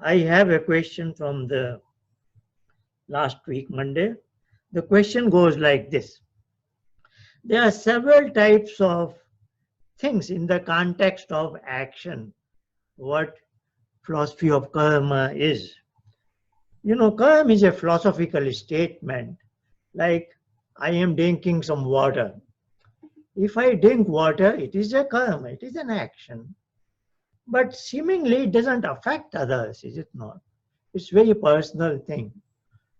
I have a question from the last week, Monday. The question goes like this. There are several types of things in the context of action, what philosophy of karma is. Karma is a philosophical statement like I am drinking some water. If I drink water, it is a karma, it is an action. But seemingly it doesn't affect others, is it not? It's very personal thing.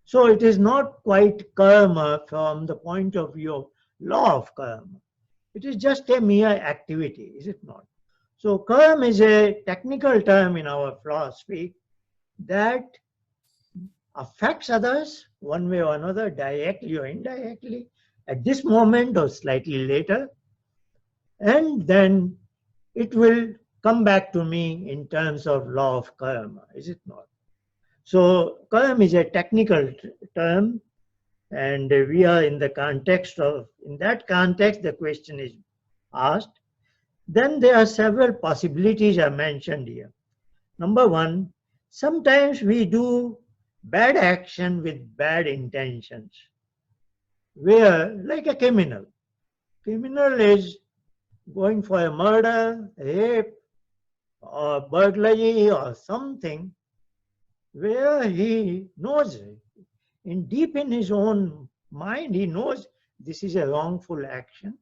So it is not quite karma from the point of view of law of karma. It is just a mere activity, is it not? So karma is a technical term in our philosophy that affects others one way or another, directly or indirectly, at this moment or slightly later. And then it will come back to me in terms of law of karma, is it not? So karma is a technical term, and we are in the context of, in that context, the question is asked. Then there are several possibilities are mentioned here. Number one, sometimes we do bad action with bad intentions, where, like a criminal is going for a murder, rape, or burglary or something, where he knows, deep in his own mind, he knows this is a wrongful action.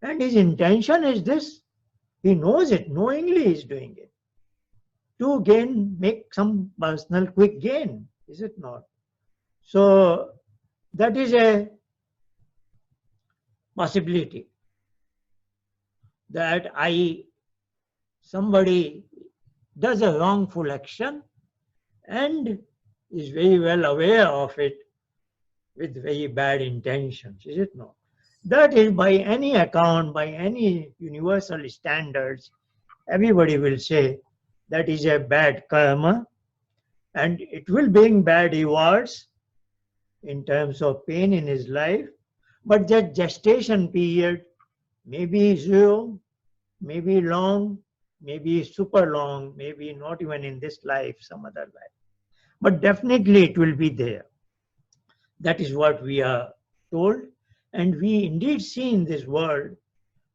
And his intention is this. He knows it, knowingly he is doing it. To make some personal quick gain, is it not? So that is a possibility that somebody does a wrongful action and is very well aware of it with very bad intentions, is it not? That is, by any account, by any universal standards, everybody will say that is a bad karma and it will bring bad rewards in terms of pain in his life. But that gestation period may be zero, may be long, maybe super long, maybe not even in this life, some other life. But definitely it will be there. That is what we are told. And we indeed see in this world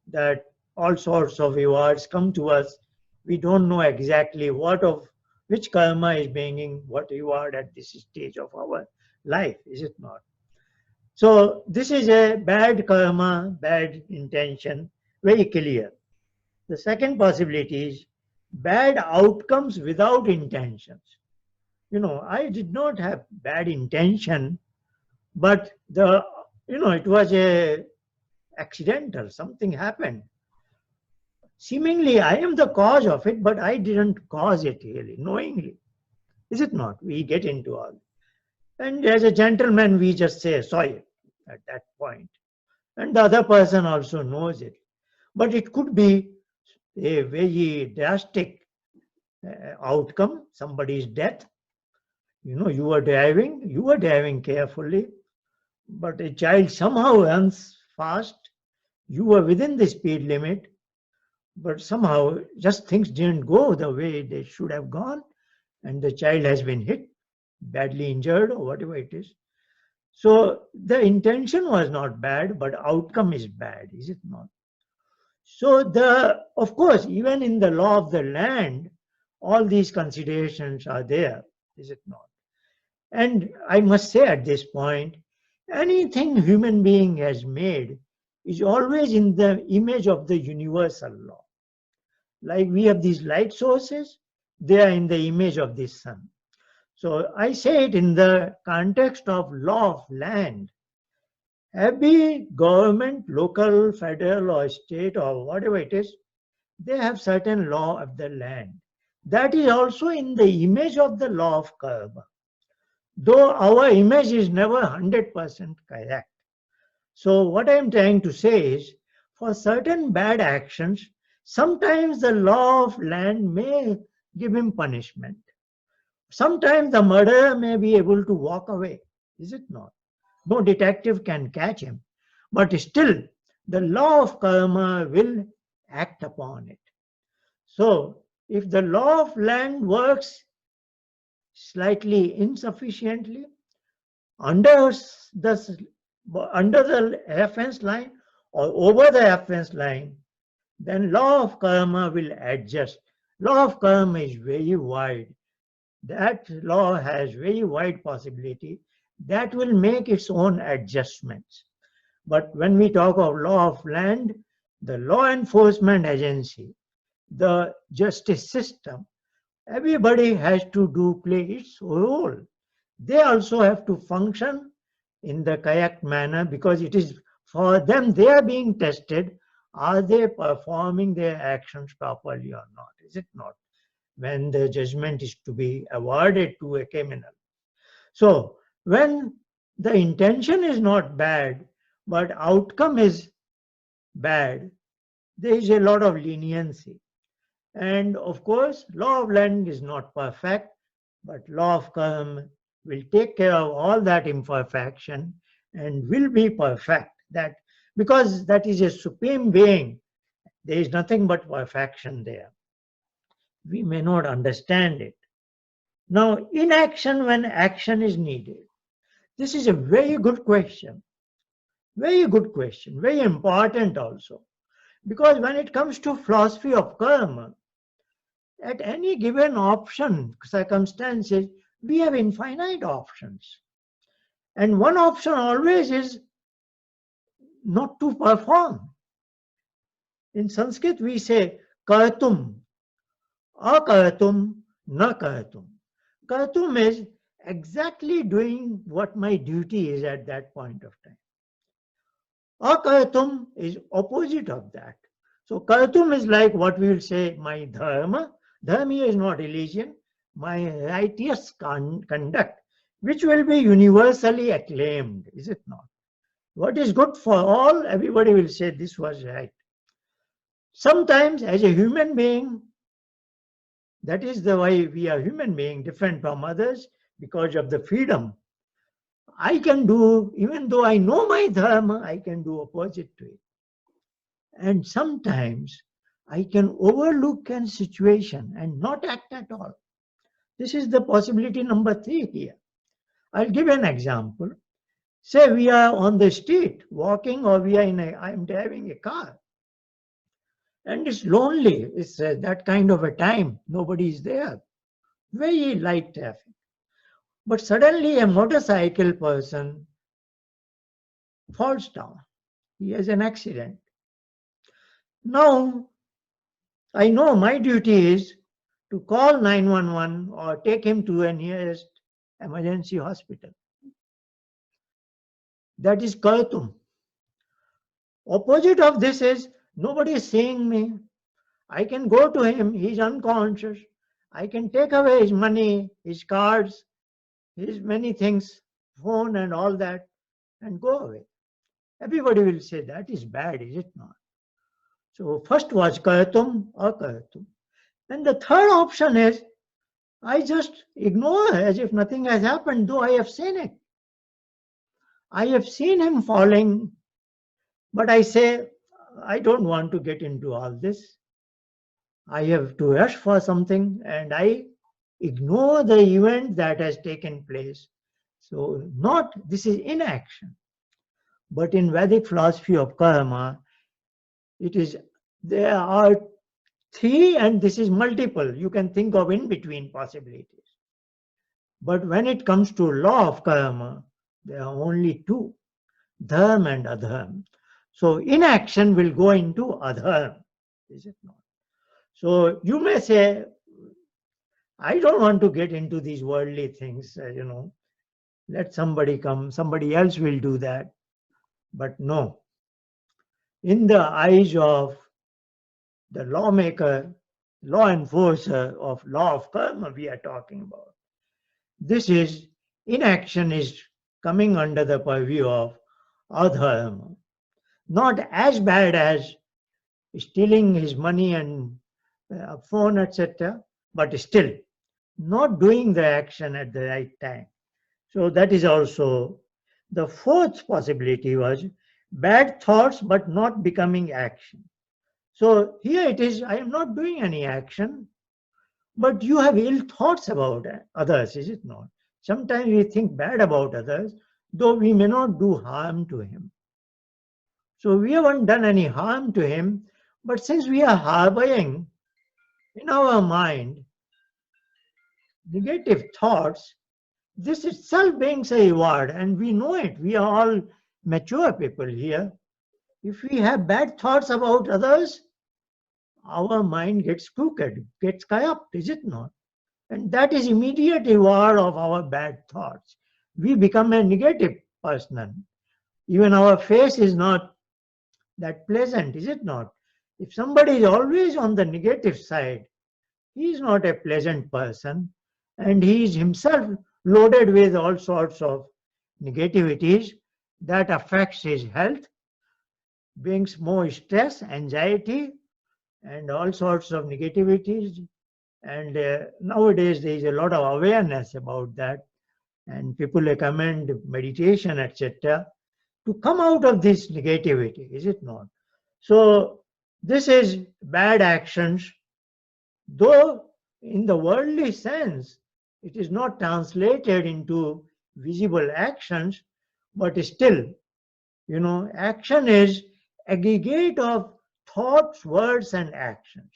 that all sorts of rewards come to us. We don't know exactly which karma is bringing what reward at this stage of our life, is it not? So this is a bad karma, bad intention, very clear. The second possibility is bad outcomes without intentions. I did not have bad intention, but it was a accidental, something happened. Seemingly I am the cause of it, but I didn't cause it really, knowingly. Is it not? We get into all. And as a gentleman, we just say sorry at that point. And the other person also knows it. But it could be a very drastic outcome, somebody's death. You were driving carefully, but a child somehow runs fast. You were within the speed limit, but somehow just things didn't go the way they should have gone, and the child has been hit, badly injured, or whatever it is. So the intention was not bad, but outcome is bad, is it not? So of course, even in the law of the land, all these considerations are there, is it not? And I must say at this point, anything human being has made is always in the image of the universal law. Like we have these light sources, they are in the image of the sun. So I say it in the context of law of land. Every government, local, federal, or state, or whatever it is, they have certain law of the land. That is also in the image of the law of karma. Though our image is never 100% correct. So what I am trying to say is, for certain bad actions, sometimes the law of land may give him punishment. Sometimes the murderer may be able to walk away, is it not? No detective can catch him. But still, the law of karma will act upon it. So, if the law of land works slightly insufficiently under the reference line or over the reference line, then law of karma will adjust. Law of karma is very wide. That law has very wide possibility that will make its own adjustments. But when we talk of law of land, the law enforcement agency, the justice system, everybody has to play its role. They also have to function in the correct manner because it is for them they are being tested. Are they performing their actions properly or not? Is it not? When the judgment is to be awarded to a criminal. So when the intention is not bad, but outcome is bad, there is a lot of leniency. And of course, law of land is not perfect, but law of karma will take care of all that imperfection and will be perfect. That because that is a supreme being, there is nothing but perfection there. We may not understand it. Now, inaction when action is needed. This is a very good question. Very good question. Very important also. Because when it comes to philosophy of karma, at any given option, circumstances, we have infinite options. And one option always is not to perform. In Sanskrit, we say kartum, akartum, na kartum. Kartum is exactly doing what my duty is at that point of time. Akartum is opposite of that. So kartum is like what we will say my dharma. Dharma is not religion, my righteous conduct, which will be universally acclaimed, is it not? What is good for all, everybody will say this was right. Sometimes as a human being, that is the way we are human being, different from others because of the freedom. I can do, even though I know my dharma, I can do opposite to it. And sometimes I can overlook a situation and not act at all. This is the possibility number 3 here. I'll give an example. Say we are on the street walking, or we are I'm driving a car. And it's lonely. It's that kind of a time. Nobody is there. Very light traffic. But suddenly a motorcycle person falls down. He has an accident. Now, I know my duty is to call 911 or take him to a nearest emergency hospital. That is kartum. Opposite of this is nobody is seeing me. I can go to him, he's unconscious. I can take away his money, his cards, his many things, phone and all that, and go away. Everybody will say that is bad, is it not? So first was kartum or kartum. And the third option is I just ignore as if nothing has happened, though I have seen it. I have seen him falling, but I say, I don't want to get into all this. I have to rush for something and I ignore the event that has taken place. So this is inaction. But in Vedic philosophy of karma, there are 3 and this is multiple. You can think of in-between possibilities. But when it comes to law of karma, there are only 2, dharma and adharma. So inaction will go into adharma, is it not? So you may say, I don't want to get into these worldly things, let somebody come, somebody else will do that. But no, in the eyes of the lawmaker, law enforcer of law of karma we are talking about, this is inaction is coming under the purview of adharma. Not as bad as stealing his money and phone, etc., but still not doing the action at the right time. So that is also the 4th possibility was bad thoughts but not becoming action. So here it is, I am not doing any action, But you have ill thoughts about others, is it not? Sometimes we think bad about others, though we may not do harm to him. So we haven't done any harm to him, but since we are harboring in our mind negative thoughts, this itself brings a reward, and we know it. We are all mature people here. If we have bad thoughts about others, our mind gets crooked, gets corrupt, is it not? And that is immediate reward of our bad thoughts. We become a negative person. Even our face is not that pleasant, is it not? If somebody is always on the negative side, he is not a pleasant person, and he is himself loaded with all sorts of negativities that affects his health, brings more stress, anxiety, and all sorts of negativities. And nowadays there is a lot of awareness about that, and people recommend meditation, etc., to come out of this negativity, is it not? So this is bad actions, though in the worldly sense it is not translated into visible actions, but still, action is aggregate of thoughts, words, and actions.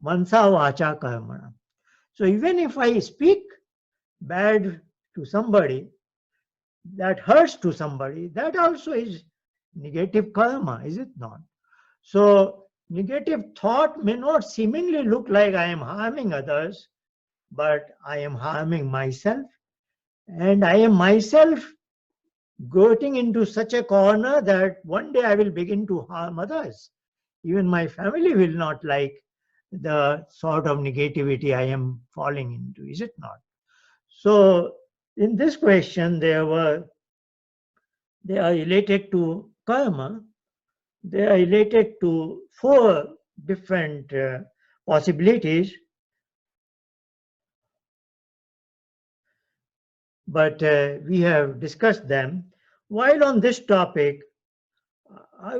Mansa vacha karmana. So even if I speak bad to somebody, that hurts to somebody, that also is negative karma, is it not? So negative thought may not seemingly look like I am harming others, but I am harming myself, and I am myself getting into such a corner that one day I will begin to harm others. Even my family will not like the sort of negativity I am falling into, is it not? So in this question, they are related to karma. They are related to four different possibilities, but we have discussed them. While on this topic, I